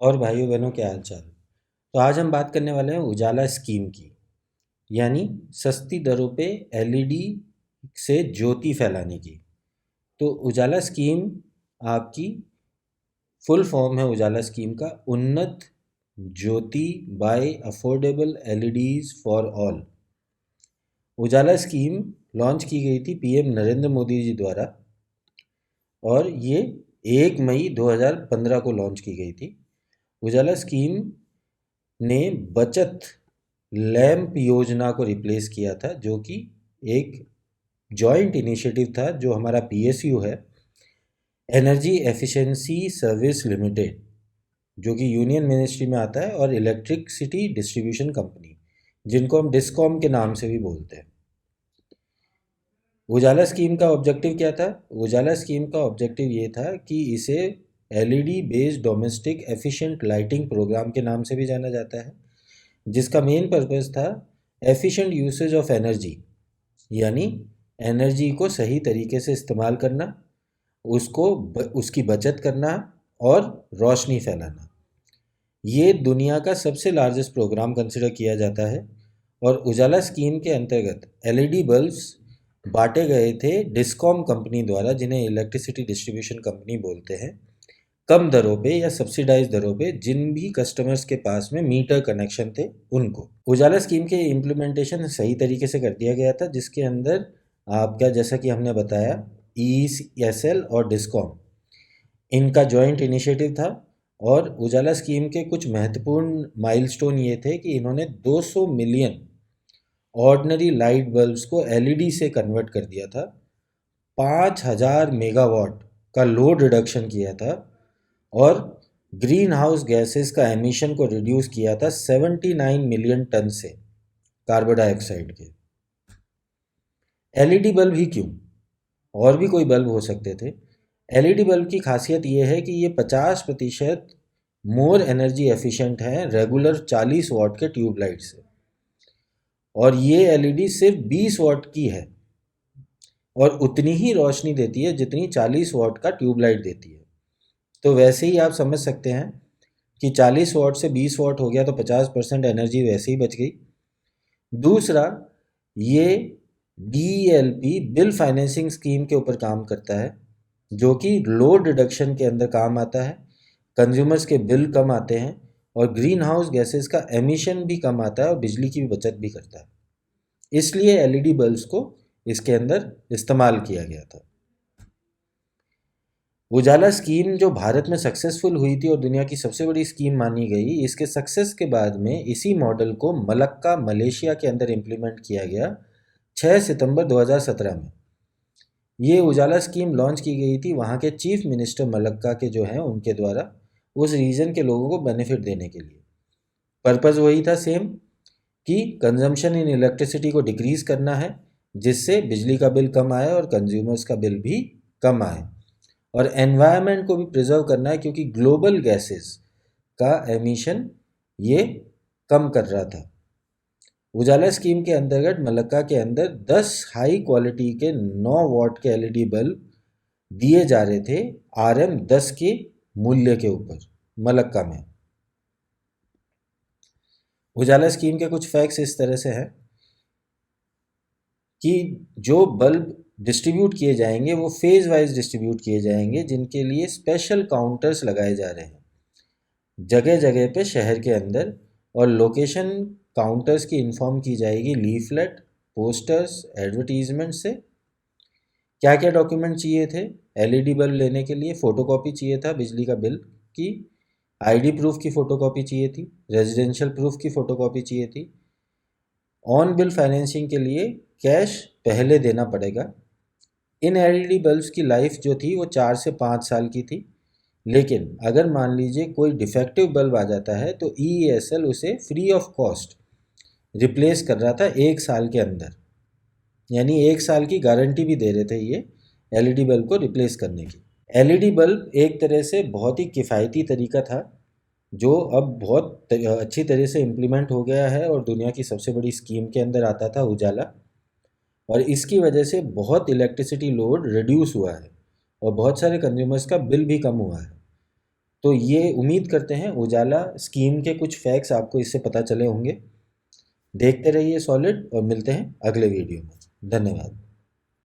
और भाइयों बहनों क्या हाल चाल। तो आज हम बात करने वाले हैं उजाला स्कीम की, यानी सस्ती दरों पे एलईडी से ज्योति फैलाने की। तो उजाला स्कीम आपकी फुल फॉर्म है उजाला स्कीम का Unnat Jyoti by affordable LEDs for all. Ujala scheme launch की गई थी पीएम नरेंद्र मोदी जी द्वारा, और ये 1 मई 2015 को लॉन्च की गई थी। उजाला स्कीम ने बचत लैंप योजना को रिप्लेस किया था, जो कि एक जॉइंट इनिशिएटिव था जो हमारा पीएसयू है, एनर्जी एफिशिएंसी सर्विस लिमिटेड, जो कि यूनियन मिनिस्ट्री में आता है, और इलेक्ट्रिसिटी डिस्ट्रीब्यूशन कंपनी, जिनको हम डिस्कॉम के नाम से भी बोलते हैं। उजाला स्कीम का ऑब्जेक्टिव क्या था? उजाला स्कीम का ऑब्जेक्टिव ये था कि इसे LED based domestic efficient lighting programme के नाम से भी जाना जाता है, जिसका मेन पर्पस था एफिशिएंट यूसेज ऑफ एनर्जी, यानी एनर्जी को सही तरीके से इस्तेमाल करना, उसकी बचत करना और रोशनी फैलाना। ये दुनिया का सबसे लार्जेस्ट प्रोग्राम कंसिडर किया जाता है। और उजाला स्कीम के अंतर्गत एलईडी बल्ब्स बांटे गए थे डिस्कॉम कंपनी द्वारा, जिन्हें इलेक्ट्रिसिटी डिस्ट्रीब्यूशन कंपनी बोलते हैं, कम दरों पे या सब्सिडाइज दरों पे जिन भी कस्टमर्स के पास में मीटर कनेक्शन थे उनको। उजाला स्कीम के इम्प्लीमेंटेशन सही तरीके से कर दिया गया था, जिसके अंदर आपका, जैसा कि हमने बताया, EESL और डिस्कॉम इनका जॉइंट इनिशिएटिव था। और उजाला स्कीम के कुछ महत्वपूर्ण माइलस्टोन ये थे कि इन्होंने 200 मिलियन ऑर्डिनरी लाइट बल्ब्स को एलईडी से कन्वर्ट कर दिया था, 5000 मेगावाट का लोड रिडक्शन किया था, और ग्रीन हाउस गैसेस का एमिशन को रिड्यूस किया था 79 मिलियन टन से कार्बन डाइऑक्साइड के। एलईडी बल्ब ही क्यों, और भी कोई बल्ब हो सकते थे। एलईडी बल्ब की खासियत ये है कि ये 50% मोर एनर्जी एफिशिएंट है रेगुलर 40 वाट के ट्यूबलाइट से, और ये एलईडी सिर्फ 20 वाट की है और उतनी ही रोशनी देती है जितनी 40 वाट का ट्यूबलाइट देती है। तो वैसे ही आप समझ सकते हैं कि 40 वाट से 20 वाट हो गया तो 50% एनर्जी वैसे ही बच गई। दूसरा, ये DELP बिल फाइनेंसिंग स्कीम के ऊपर काम करता है, जो कि लोड रिडक्शन के अंदर काम आता है, कंज्यूमर्स के बिल कम आते हैं, और ग्रीन हाउस गैसेस का एमिशन भी कम आता है, और बिजली की भी बचत भी करता है। इसलिए एलईडी बल्ब्स को इसके अंदर इस्तेमाल किया गया था। उजाला स्कीम जो भारत में सक्सेसफुल हुई थी और दुनिया की सबसे बड़ी स्कीम मानी गई, इसके सक्सेस के बाद में इसी मॉडल को मलक्का मलेशिया के अंदर इम्प्लीमेंट किया गया 6 सितंबर 2017 में। ये उजाला स्कीम लॉन्च की गई थी वहाँ के चीफ मिनिस्टर मलक्का के जो हैं उनके द्वारा, उस रीजन के लोगों को बेनिफिट देने के लिए। पर्पज़ वही था सेम, कि कंजम्पशन इन इलेक्ट्रिसिटी को डिक्रीज़ करना है, जिससे बिजली का बिल कम आए और कंज्यूमर्स का बिल भी कम आए, और एनवायरनमेंट को भी प्रिजर्व करना है, क्योंकि ग्लोबल गैसेस का एमिशन ये कम कर रहा था। उजाला स्कीम के अंतर्गत मलक्का के अंदर 10 हाई क्वालिटी के 9 वाट के एलईडी बल्ब दिए जा रहे थे RM10 के मूल्य के ऊपर मलक्का में। उजाला स्कीम के कुछ फैक्ट्स इस तरह से हैं कि जो बल्ब डिस्ट्रीब्यूट किए जाएंगे वो फेज़ वाइज डिस्ट्रीब्यूट किए जाएंगे, जिनके लिए स्पेशल काउंटर्स लगाए जा रहे हैं जगह जगह पे शहर के अंदर, और लोकेशन काउंटर्स की इन्फॉर्म की जाएगी लीफलेट, पोस्टर्स, एडवर्टीजमेंट से। क्या क्या डॉक्यूमेंट चाहिए थे एलईडी बल्ब लेने के लिए? फ़ोटोकॉपी चाहिए था बिजली का बिल की, आईडी प्रूफ की फ़ोटोकॉपी चाहिए थी, रेजिडेंशियल प्रूफ की फ़ोटोकॉपी चाहिए थी। ऑन बिल फाइनेंसिंग के लिए कैश पहले देना पड़ेगा। इन एलईडी बल्ब्स की लाइफ जो थी वो 4 से 5 साल की थी, लेकिन अगर मान लीजिए कोई डिफेक्टिव बल्ब आ जाता है तो EESL उसे फ्री ऑफ कॉस्ट रिप्लेस कर रहा था 1 साल के अंदर, यानी 1 साल की गारंटी भी दे रहे थे ये एलईडी बल्ब को रिप्लेस करने की। एलईडी बल्ब एक तरह से बहुत ही किफ़ायती तरीका था, जो अब बहुत अच्छी तरह से इम्प्लीमेंट हो गया है और दुनिया की सबसे बड़ी स्कीम के अंदर आता था उजाला, और इसकी वजह से बहुत इलेक्ट्रिसिटी लोड रिड्यूस हुआ है और बहुत सारे कंज्यूमर्स का बिल भी कम हुआ है। तो ये उम्मीद करते हैं उजाला स्कीम के कुछ फैक्ट्स आपको इससे पता चले होंगे। देखते रहिए सॉलिड और मिलते हैं अगले वीडियो में। धन्यवाद।